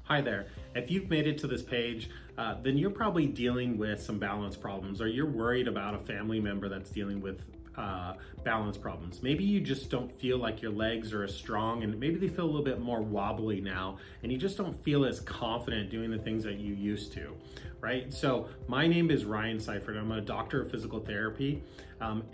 Hi there. If you've made it to this page, then you're probably dealing with some balance problems, or you're worried about a family member that's dealing with balance problems. Maybe you just don't feel like your legs are as strong, and maybe they feel a little bit more wobbly now, and you just don't feel as confident doing the things that you used to, right? So my name is Ryan Seifert. I'm a doctor of physical therapy.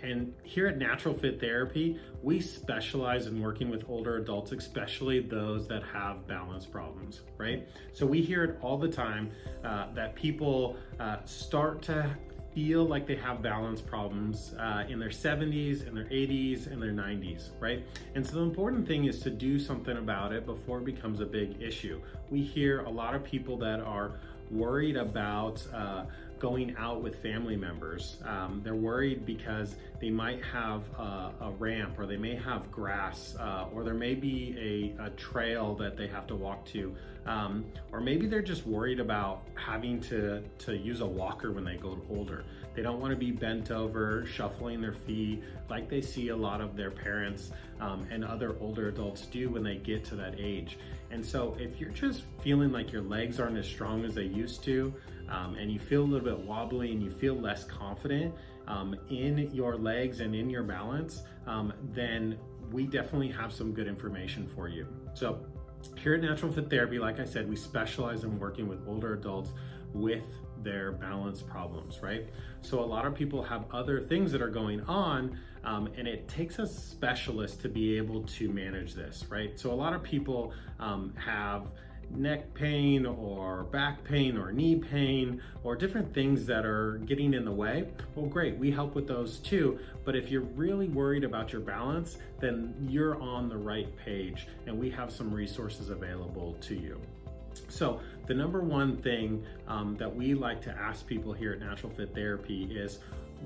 And here at Natural Fit Therapy, we specialize in working with older adults, especially those that have balance problems, right? So we hear it all the time that people start to feel like they have balance problems in their 70s, in their 80s, and their 90s, right? And so the important thing is to do something about it before it becomes a big issue. We hear a lot of people that are worried about going out with family members. They're worried because they might have a ramp, or they may have grass, or there may be a trail that they have to walk to, or maybe they're just worried about having to use a walker when they go older. They don't want to be bent over, shuffling their feet like they see a lot of their parents and other older adults do when they get to that age. And so if you're just feeling like your legs aren't as strong as they used to, and you feel a little bit wobbly and you feel less confident in your legs and in your balance, then we definitely have some good information for you. So here at Natural Fit Therapy, like I said, we specialize in working with older adults with their balance problems, right? So a lot of people have other things that are going on, and it takes a specialist to be able to manage this, right? So a lot of people have neck pain or back pain or knee pain or different things that are getting in the way. Well, great, we help with those too. But if you're really worried about your balance, then you're on the right page, and we have some resources available to you. So the number one thing that we like to ask people here at Natural Fit Therapy is,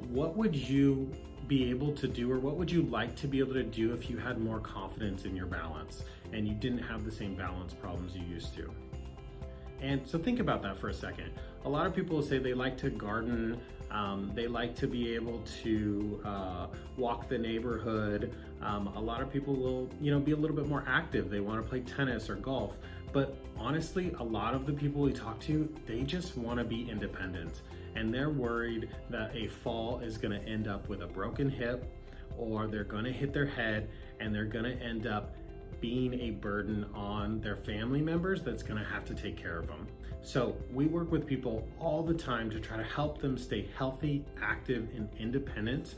what would you be able to do, or what would you like to be able to do if you had more confidence in your balance and you didn't have the same balance problems you used to? And so think about that for a second. A lot of people say they like to garden, they like to be able to walk the neighborhood. A lot of people will, be a little bit more active. They want to play tennis or golf. But honestly, a lot of the people we talk to, they just want to be independent. And they're worried that a fall is going to end up with a broken hip, or they're going to hit their head, and they're going to end up being a burden on their family members that's going to have to take care of them. So we work with people all the time to try to help them stay healthy, active, and independent,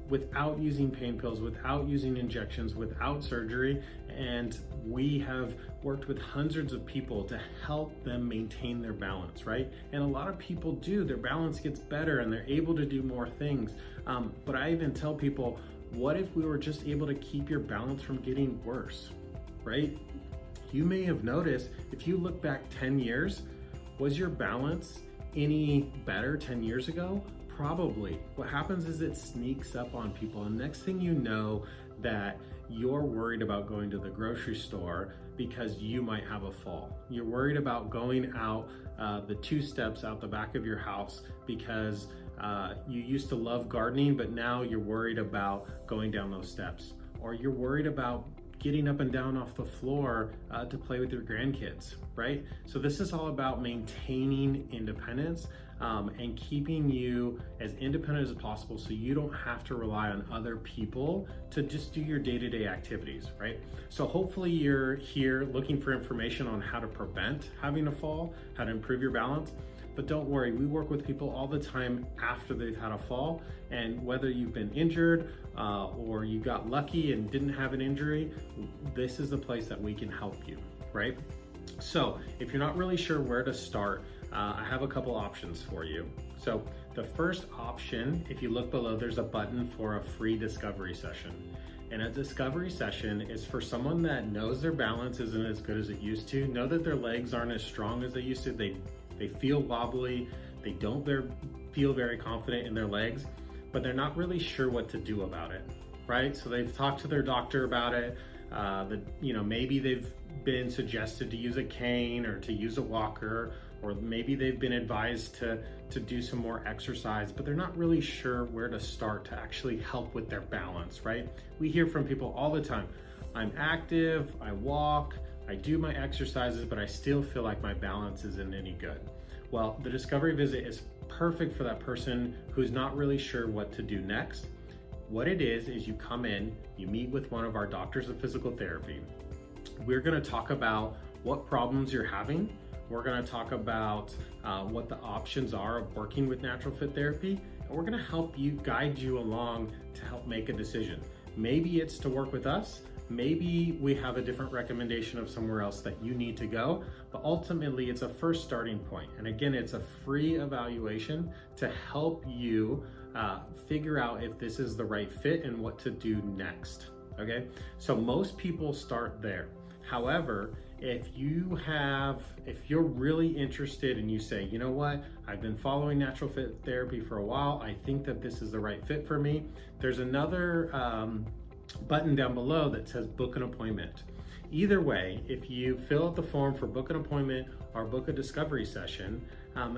without using pain pills, without using injections, without surgery. And we have worked with hundreds of people to help them maintain their balance, right? And a lot of people do, their balance gets better and they're able to do more things. But I even tell people, what if we were just able to keep your balance from getting worse, right? You may have noticed, if you look back 10 years, was your balance any better 10 years ago? Probably. What happens is it sneaks up on people, and next thing you know, that you're worried about going to the grocery store because you might have a fall. You're worried about going out the 2 steps out the back of your house because you used to love gardening, but now you're worried about going down those steps. Or you're worried about getting up and down off the floor to play with your grandkids, right? So this is all about maintaining independence and keeping you as independent as possible, so you don't have to rely on other people to just do your day-to-day activities, right? So hopefully you're here looking for information on how to prevent having a fall, how to improve your balance. But don't worry, we work with people all the time after they've had a fall, and whether you've been injured or you got lucky and didn't have an injury, this is the place that we can help you, right? So if you're not really sure where to start, I have a couple options for you. So the first option, if you look below, there's a button for a free discovery session. And a discovery session is for someone that knows their balance isn't as good as it used to, know that their legs aren't as strong as they used to, they feel wobbly, they don't feel very confident in their legs, but they're not really sure what to do about it, right? So they've talked to their doctor about it, maybe they've been suggested to use a cane or to use a walker, or maybe they've been advised to do some more exercise, but they're not really sure where to start to actually help with their balance, right? We hear from people all the time, I'm active, I walk, I do my exercises, but I still feel like my balance isn't any good. Well, the discovery visit is perfect for that person who's not really sure what to do next. What it is you come in, you meet with one of our doctors of physical therapy. We're gonna talk about what problems you're having. We're gonna talk about what the options are of working with natural fit therapy, and we're gonna help you, guide you along to help make a decision. Maybe it's to work with us, maybe we have a different recommendation of somewhere else that you need to go, but ultimately it's a first starting point. And again, it's a free evaluation to help you figure out if this is the right fit and what to do next, okay? So most people start there. However, if you're really interested and you say, you know what, I've been following natural fit therapy for a while, I think that this is the right fit for me, there's another button down below that says book an appointment. Either way, if you fill out the form for book an appointment or book a discovery session,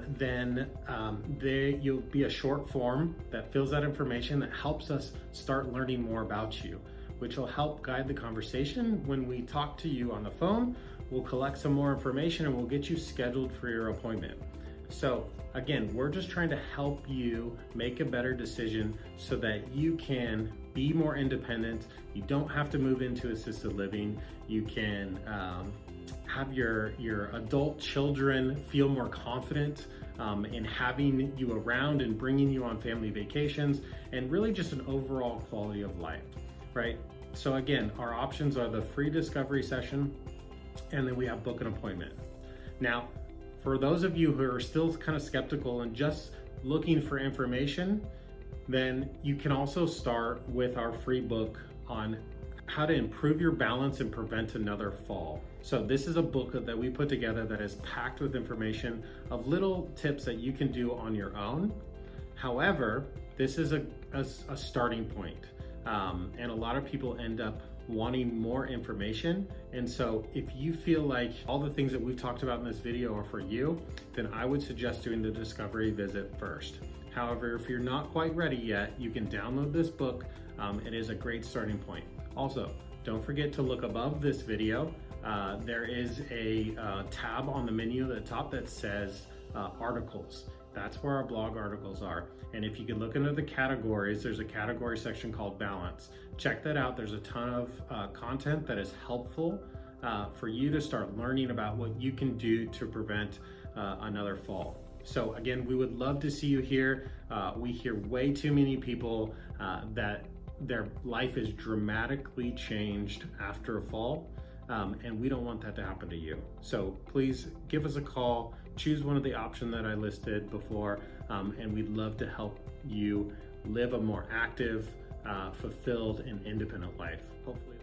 then you'll be a short form that fills out information that helps us start learning more about you, which will help guide the conversation. When we talk to you on the phone, we'll collect some more information and we'll get you scheduled for your appointment. So again, we're just trying to help you make a better decision so that you can be more independent. You don't have to move into assisted living. You can have your adult children feel more confident in having you around and bringing you on family vacations, and really just an overall quality of life, right? So again, our options are the free discovery session, and then we have book an appointment. Now, for those of you who are still kind of skeptical and just looking for information, then you can also start with our free book on how to improve your balance and prevent another fall. So this is a book that we put together that is packed with information of little tips that you can do on your own. However, this is a starting point. And a lot of people end up wanting more information. And so if you feel like all the things that we've talked about in this video are for you, then I would suggest doing the discovery visit first. However, if you're not quite ready yet, you can download this book. It is a great starting point. Also, don't forget to look above this video. There is a tab on the menu at the top that says articles. That's where our blog articles are. And if you can look into the categories, there's a category section called balance. Check that out. There's a ton of content that is helpful for you to start learning about what you can do to prevent another fall. So again, we would love to see you here. We hear way too many people that their life is dramatically changed after a fall. And we don't want that to happen to you. So please give us a call, choose one of the options that I listed before, and we'd love to help you live a more active, fulfilled, and independent life, hopefully.